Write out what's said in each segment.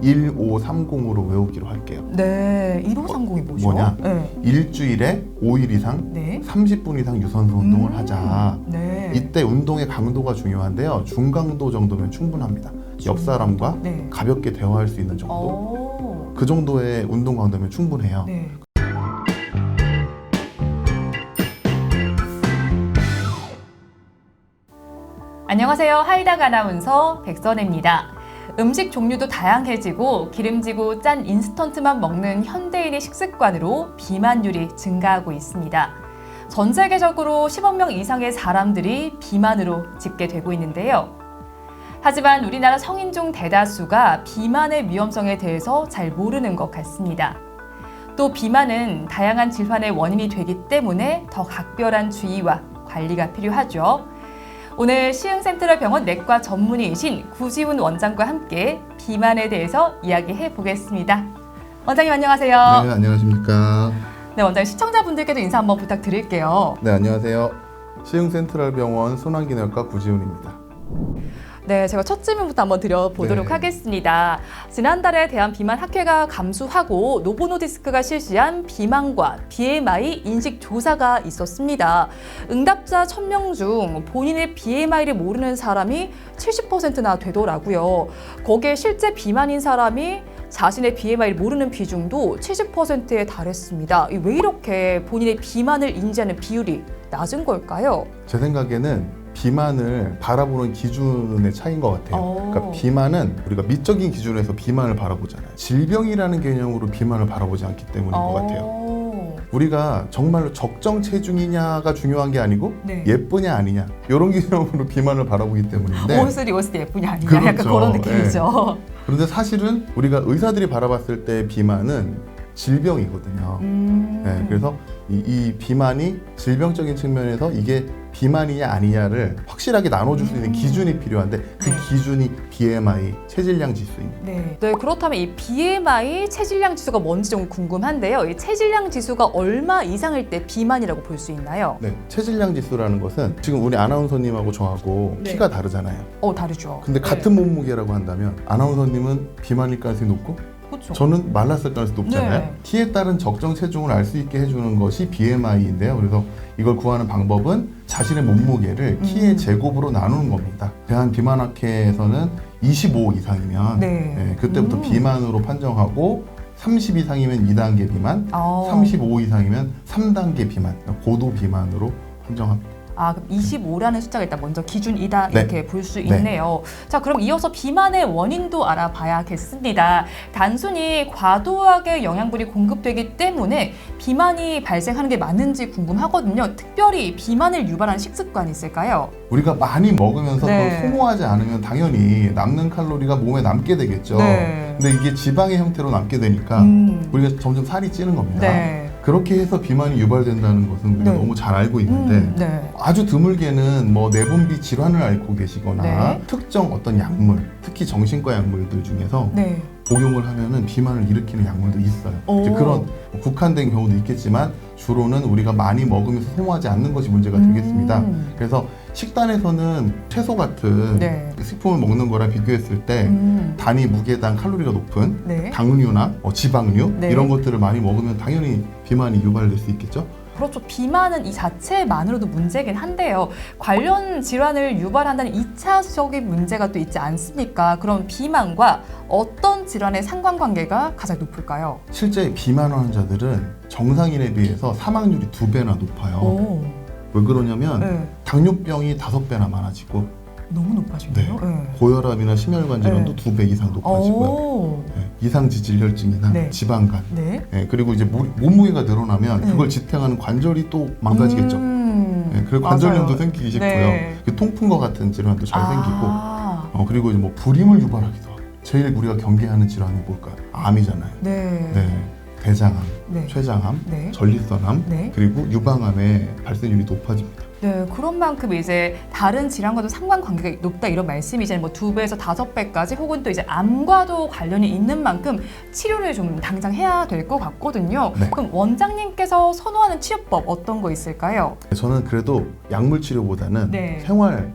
1530으로 외우기로 할게요. 네, 1530이 뭐죠? 뭐냐? 네. 일주일에 5일 이상 네. 30분 이상 유산소 운동을 하자. 네. 이때 운동의 강도가 중요한데요. 중강도 정도면 충분합니다. 옆 사람과 네. 가볍게 대화할 수 있는 정도. 그 정도의 운동 강도면 충분해요. 네. 안녕하세요. 하이닥 아나운서 백선혜입니다. 음식 종류도 다양해지고 기름지고 짠 인스턴트만 먹는 현대인의 식습관으로 비만율이 증가하고 있습니다. 전 세계적으로 10억 명 이상의 사람들이 비만으로 집계되고 있는데요. 하지만 우리나라 성인 중 대다수가 비만의 위험성에 대해서 잘 모르는 것 같습니다. 또 비만은 다양한 질환의 원인이 되기 때문에 더 각별한 주의와 관리가 필요하죠. 오늘 시흥센트럴병원 내과 전문의이신 구지훈 원장과 함께 비만에 대해서 이야기해 보겠습니다. 원장님 안녕하세요. 네, 안녕하십니까. 네, 원장님 시청자분들께도 인사 한번 부탁드릴게요. 네, 안녕하세요. 시흥센트럴병원 순환기내과 구지훈입니다. 네, 제가 첫 질문부터 한번 드려보도록 네. 하겠습니다. 지난달에 대한비만학회가 감수하고 노보노디스크가 실시한 비만과 BMI 인식 조사가 있었습니다. 응답자 1000명 중 본인의 BMI를 모르는 사람이 70%나 되더라고요. 거기에 실제 비만인 사람이 자신의 BMI를 모르는 비중도 70%에 달했습니다. 왜 이렇게 본인의 비만을 인지하는 비율이 낮은 걸까요? 제 생각에는 비만을 바라보는 기준의 차이인 것 같아요. 그러니까 비만은 우리가 미적인 기준에서 비만을 바라보잖아요. 질병이라는 개념으로 비만을 바라보지 않기 때문인 것 같아요. 우리가 정말로 적정 체중이냐가 중요한 게 아니고 네. 예쁘냐 아니냐 이런 기준으로 비만을 바라보기 때문인데 옷을 입었을 때 예쁘냐 아니냐 그렇죠. 약간 그런 느낌이죠. 네. 그런데 사실은 우리가 의사들이 바라봤을 때 비만은 질병이거든요. 네, 그래서 이 비만이 질병적인 측면에서 이게 비만이냐 아니냐를 확실하게 나눠줄 수 있는 기준이 필요한데 그 네. 기준이 BMI 체질량 지수입니다. 네, 그렇다면 이 BMI 체질량 지수가 뭔지 좀 궁금한데요. 이 체질량 지수가 얼마 이상일 때 비만이라고 볼 수 있나요? 네, 체질량 지수라는 것은 지금 우리 아나운서님하고 저하고 네. 키가 다르잖아요. 다르죠. 근데 같은 몸무게라고 한다면 아나운서님은 비만일 가능성이 높고 그렇죠. 저는 말랐을 가능성이 높잖아요. 네. 키에 따른 적정 체중을 알 수 있게 해주는 것이 BMI인데요. 그래서 이걸 구하는 방법은 자신의 몸무게를 키의 제곱으로 나누는 겁니다. 대한비만학회에서는 25 이상이면 네. 그때부터 비만으로 판정하고 30 이상이면 2단계 비만, 35 이상이면 3단계 비만, 고도 비만으로 판정합니다. 그럼 25라는 숫자가 일단 먼저 기준이다 네. 이렇게 볼 수 있네요. 자, 그럼 이어서 비만의 원인도 알아봐야겠습니다. 단순히 과도하게 영양분이 공급되기 때문에 비만이 발생하는 게 맞는지 궁금하거든요. 특별히 비만을 유발하는 식습관이 있을까요? 우리가 많이 먹으면서 네. 그걸 소모하지 않으면 당연히 남는 칼로리가 몸에 남게 되겠죠. 네. 근데 이게 지방의 형태로 남게 되니까 우리가 점점 살이 찌는 겁니다. 네. 그렇게 해서 비만이 유발된다는 것은 우리가 네. 너무 잘 알고 있는데 네. 아주 드물게는 뭐 내분비 질환을 앓고 계시거나 네. 특정 어떤 약물, 특히 정신과 약물들 중에서 네. 복용을 하면은 비만을 일으키는 약물도 있어요. 이제 그런 국한된 경우도 있겠지만 주로는 우리가 많이 먹으면서 소모하지 않는 것이 문제가 되겠습니다. 그래서 식단에서는 채소 같은 네. 식품을 먹는 거랑 비교했을 때 단위 무게당 칼로리가 높은 네. 당류나 지방류 네. 이런 것들을 많이 먹으면 당연히 비만이 유발될 수 있겠죠. 그렇죠. 비만은 이 자체만으로도 문제긴 한데요. 관련 질환을 유발한다는 2차적인 문제가 또 있지 않습니까? 그럼 비만과 어떤 질환의 상관관계가 가장 높을까요? 실제 비만 환자들은 정상인에 비해서 사망률이 2배나 높아요. 왜 그러냐면 네. 당뇨병이 5배나 많아지고 너무 높아지네요. 네. 고혈압이나 심혈관 질환도 네. 2배 이상 높아지고요. 이상지질혈증이나 네. 지방간 네. 그리고 이제 몸무게가 늘어나면 네. 그걸 지탱하는 관절이 또 망가지겠죠. 그리고 관절염도 생기기 쉽고요. 네. 통풍과 같은 질환도 잘 생기고 그리고 이제 뭐 불임을 유발하기도 하고 제일 우리가 경계하는 질환이 뭘까요? 암이잖아요. 네. 대장암, 네. 췌장암, 네. 전립선암 네. 그리고 유방암의 발생률이 높아집니다. 네, 그런 만큼 이제 다른 질환과도 상관관계가 높다 이런 말씀이잖아요. 뭐 2배에서 5배까지 혹은 또 이제 암과도 관련이 있는 만큼 치료를 좀 당장 해야 될 것 같거든요. 네. 그럼 원장님께서 선호하는 치료법 어떤 거 있을까요? 저는 그래도 약물 치료보다는 네. 생활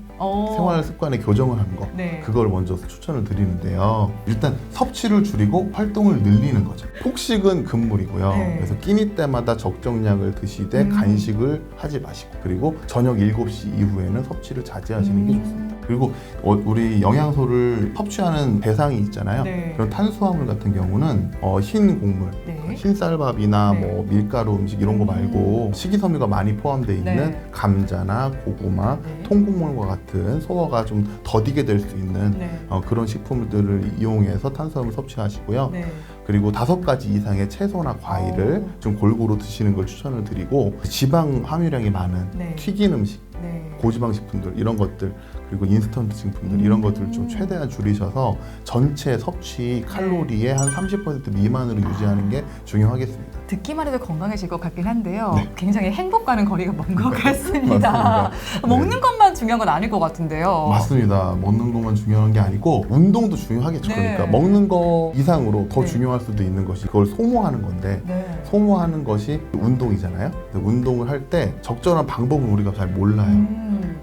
생활 습관의 교정을 하는 거 네. 그걸 먼저 추천을 드리는데요. 일단 섭취를 줄이고 활동을 늘리는 거죠. 폭식은 금물이고요. 네. 그래서 끼니 때마다 적정량을 드시되 간식을 하지 마시고 그리고 저녁 7시 이후에는 섭취를 자제하시는 게 좋습니다. 그리고 우리 영양소를 섭취하는 대상이 있잖아요. 네. 그런 탄수화물 같은 경우는 흰 곡물, 네. 흰 쌀밥이나 네. 뭐 밀가루 음식 이런 거 말고 식이섬유가 많이 포함되어 있는 네. 감자나 고구마, 네. 통곡물과 같은 소화가 좀 더디게 될 수 있는 네. 그런 식품들을 이용해서 탄수화물 섭취하시고요. 네. 그리고 5가지 이상의 채소나 과일을 좀 골고루 드시는 걸 추천을 드리고 지방 함유량이 많은 네. 튀긴 음식, 네. 고지방 식품들 이런 것들 그리고 인스턴트 식품들 이런 것들을 좀 최대한 줄이셔서 전체 섭취 칼로리의 한 30% 미만으로 유지하는 게 중요하겠습니다. 듣기만 해도 건강해질 것 같긴 한데요. 네. 굉장히 행복과는 거리가 먼 것 같습니다. 맞습니다. 먹는 네. 것만 중요한 건 아닐 것 같은데요. 맞습니다. 먹는 것만 중요한 게 아니고 운동도 중요하겠죠. 네. 그러니까 먹는 거 이상으로 더 네. 중요할 수도 있는 것이 그걸 소모하는 건데 네. 소모하는 것이 운동이잖아요. 근데 운동을 할 때 적절한 방법을 우리가 잘 몰라요.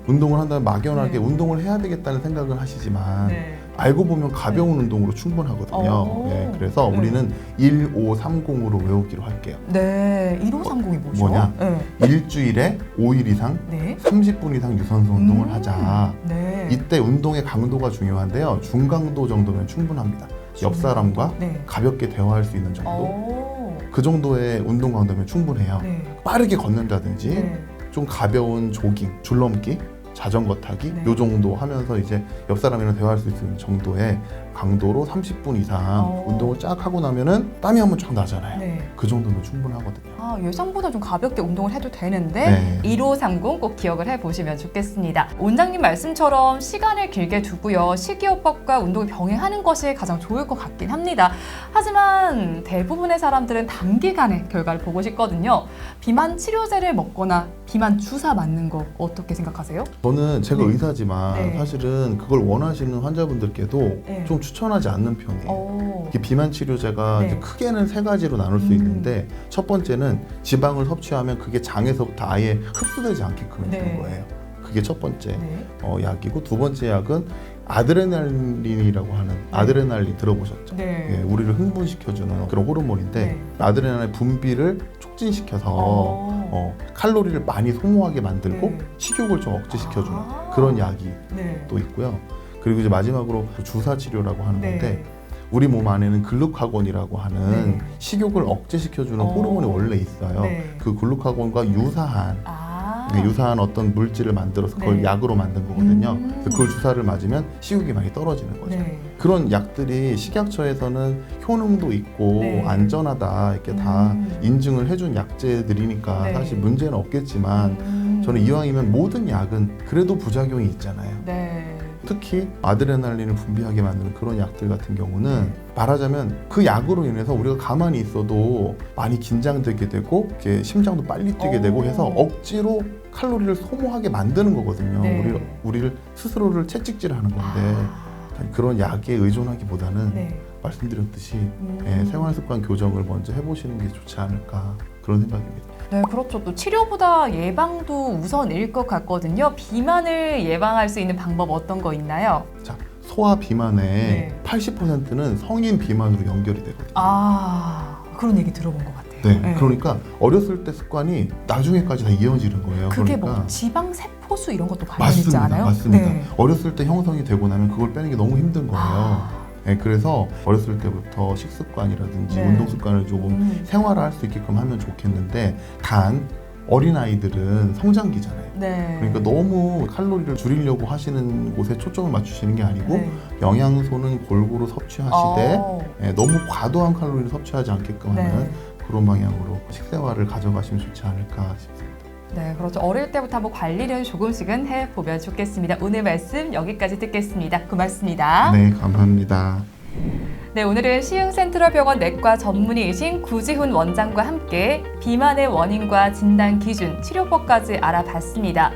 운동을 한다면 막연하게 네. 운동을 해야 되겠다는 생각을 하시지만 네. 알고 보면 가벼운 운동으로 충분하거든요. 네, 그래서 네. 우리는 1530으로 외우기로 할게요. 네. 1530이 뭐죠? 뭐냐? 네. 일주일에 5일 이상 네. 30분 이상 유산소 운동을 하자. 네. 이때 운동의 강도가 중요한데요. 중강도 정도면 충분합니다. 옆 사람과 네. 가볍게 대화할 수 있는 정도. 오. 그 정도의 운동 강도면 충분해요. 네. 빠르게 걷는다든지 네. 좀 가벼운 조깅, 줄넘기, 자전거 타기 네. 요 정도 하면서 이제 옆 사람이랑 대화할 수 있는 정도의 강도로 30분 이상 운동을 쫙 하고 나면은 땀이 한번 쫙 나잖아요. 네. 그 정도면 충분하거든요. 예상보다 좀 가볍게 운동을 해도 되는데 네. 1530 꼭 기억을 해보시면 좋겠습니다. 원장님 말씀처럼 시간을 길게 두고요. 식이요법과 운동을 병행하는 것이 가장 좋을 것 같긴 합니다. 하지만 대부분의 사람들은 단기간에 결과를 보고 싶거든요. 비만 치료제를 먹거나 비만 주사 맞는 거 어떻게 생각하세요? 저는 제가 네. 의사지만 네. 사실은 그걸 원하시는 환자분들께도 네. 좀 추천하지 않는 편이에요. 오. 이게 비만 치료제가 네. 이제 크게는 3가지로 나눌 수 있는데 첫 번째는 지방을 섭취하면 그게 장에서부터 아예 흡수되지 않게끔 네. 해주는 거예요. 그게 첫 번째 네. 약이고 두 번째 약은 아드레날린이라고 하는 아드레날린 들어보셨죠? 네. 예, 우리를 흥분시켜주는 그런 호르몬인데 네. 아드레날린 분비를 촉진시켜서 칼로리를 많이 소모하게 만들고 네. 식욕을 좀 억제시켜주는 아. 그런 약이 네. 또 있고요. 그리고 이제 마지막으로 주사 치료라고 하는 네. 건데 우리 몸 안에는 글루카곤이라고 하는 네. 식욕을 억제시켜주는 호르몬이 원래 있어요. 네. 그 글루카곤과 유사한 유사한 어떤 물질을 만들어서 그걸 네. 약으로 만든 거거든요. 그래서 그걸 주사를 맞으면 식욕이 많이 떨어지는 거죠. 네. 그런 약들이 식약처에서는 효능도 있고 네. 안전하다 이렇게 다 인증을 해준 약제들이니까 네. 사실 문제는 없겠지만 저는 이왕이면 모든 약은 그래도 부작용이 있잖아요. 네. 특히 아드레날린을 분비하게 만드는 그런 약들 같은 경우는 말하자면 그 약으로 인해서 우리가 가만히 있어도 많이 긴장되게 되고 이렇게 심장도 빨리 뛰게 되고 해서 억지로 칼로리를 소모하게 만드는 거거든요. 네. 우리를 스스로를 채찍질하는 건데 그런 약에 의존하기보다는 네. 말씀드렸듯이 생활습관 교정을 먼저 해보시는 게 좋지 않을까 그런 생각입니다. 네, 그렇죠. 또 치료보다 예방도 우선일 것 같거든요. 비만을 예방할 수 있는 방법 어떤 거 있나요? 자, 소아 비만의 네. 80%는 성인 비만으로 연결이 되거든요. 그런 얘기 들어본 것 같아요. 네, 그러니까 어렸을 때 습관이 나중에까지 다 이어지는 거예요. 그게 그러니까 뭐 지방 세포수 이런 것도 관련 있지 맞습니다, 않아요? 맞습니다. 네. 어렸을 때 형성이 되고 나면 그걸 빼는 게 너무 힘든 거예요. 네, 그래서 어렸을 때부터 식습관이라든지 네. 운동 습관을 조금 생활화할 수 있게끔 하면 좋겠는데 단 어린아이들은 성장기잖아요. 네. 그러니까 너무 칼로리를 줄이려고 하시는 곳에 초점을 맞추시는 게 아니고 네. 영양소는 골고루 섭취하시되 너무 과도한 칼로리를 섭취하지 않게끔 하는 네. 그런 방향으로 식생활을 가져가시면 좋지 않을까 싶습니다. 네, 그렇죠. 어릴 때부터 한번 관리를 조금씩은 해보면 좋겠습니다. 오늘 말씀 여기까지 듣겠습니다. 고맙습니다. 네, 감사합니다. 네, 오늘은 시흥센트럴병원 내과 전문의이신 구지훈 원장과 함께 비만의 원인과 진단 기준, 치료법까지 알아봤습니다.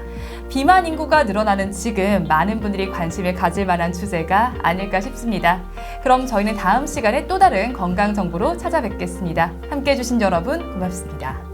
비만 인구가 늘어나는 지금 많은 분들이 관심을 가질 만한 주제가 아닐까 싶습니다. 그럼 저희는 다음 시간에 또 다른 건강 정보로 찾아뵙겠습니다. 함께해 주신 여러분 고맙습니다.